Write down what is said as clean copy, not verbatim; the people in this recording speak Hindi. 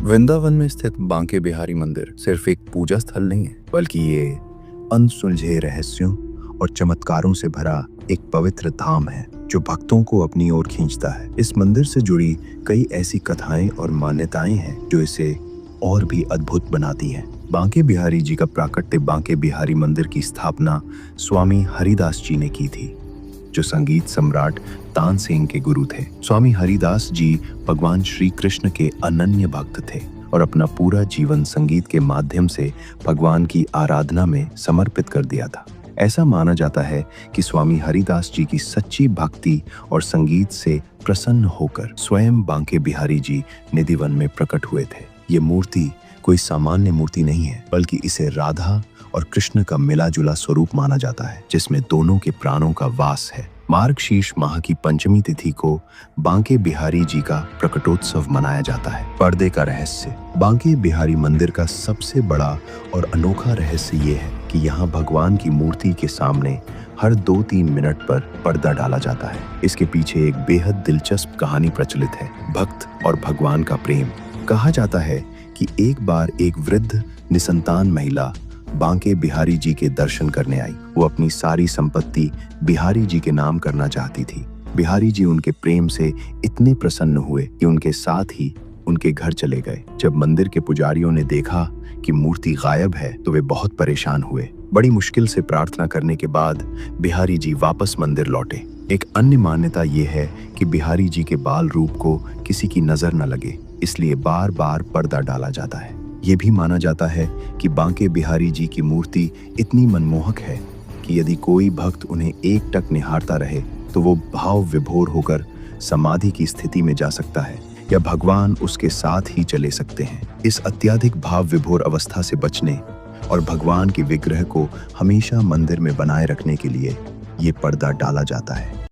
वृंदावन में स्थित बांके बिहारी मंदिर सिर्फ एक पूजा स्थल नहीं है, बल्कि ये अनसुलझे रहस्यों और चमत्कारों से भरा एक पवित्र धाम है जो भक्तों को अपनी ओर खींचता है। इस मंदिर से जुड़ी कई ऐसी कथाएं और मान्यताएं हैं जो इसे और भी अद्भुत बनाती हैं। बांके बिहारी जी का प्राकट्य बांके बिहारी मंदिर की स्थापना स्वामी हरिदास जी ने की थी, जो संगीत सम्राट तानसेन के गुरु थे। स्वामी हरिदास जी भगवान श्री कृष्ण के अनन्य भक्त थे और अपना पूरा जीवन संगीत के माध्यम से भगवान की आराधना में समर्पित कर दिया था। ऐसा माना जाता है कि स्वामी हरिदास जी की सच्ची भक्ति और संगीत से प्रसन्न होकर स्वयं बांके बिहारी जी निधिवन में प्रकट हुए थे। ये मूर्ति कोई सामान्य मूर्ति नहीं है, बल्कि इसे राधा और कृष्ण का मिला जुला स्वरूप माना जाता है, जिसमें दोनों के प्राणों का वास है। मार्गशीर्ष माह की पंचमी तिथि को बांके बिहारी जी का प्रकटोत्सव मनाया जाता है। पर्दे का रहस्य। बांके बिहारी मंदिर का सबसे बड़ा और अनोखा रहस्य ये है कि यहाँ भगवान की मूर्ति के सामने हर 2-3 मिनट पर पर्दा डाला जाता है। इसके पीछे एक बेहद दिलचस्प कहानी प्रचलित है, भक्त और भगवान का प्रेम। कहा जाता है कि एक बार एक वृद्ध निसंतान महिला बांके बिहारी जी के दर्शन करने आई। वो अपनी सारी संपत्ति बिहारी जी के नाम करना चाहती थी। बिहारी जी उनके प्रेम से इतने प्रसन्न हुए कि उनके साथ ही उनके घर चले गए। जब मंदिर के पुजारियों ने देखा कि मूर्ति गायब है तो वे बहुत परेशान हुए। बड़ी मुश्किल से प्रार्थना करने के बाद बिहारी जी वापस मंदिर लौटे। एक अन्य मान्यता ये है कि बिहारी जी के बाल रूप को किसी की नजर न लगे, इसलिए बार बार पर्दा डाला जाता है। ये भी माना जाता है कि बांके बिहारी जी की मूर्ति इतनी मनमोहक है कि यदि कोई भक्त उन्हें एकटक निहारता रहे तो वो भाव विभोर होकर समाधि की स्थिति में जा सकता है या भगवान उसके साथ ही चले सकते हैं। इस अत्यधिक भाव विभोर अवस्था से बचने और भगवान के विग्रह को हमेशा मंदिर में बनाए रखने के लिए ये पर्दा डाला जाता है।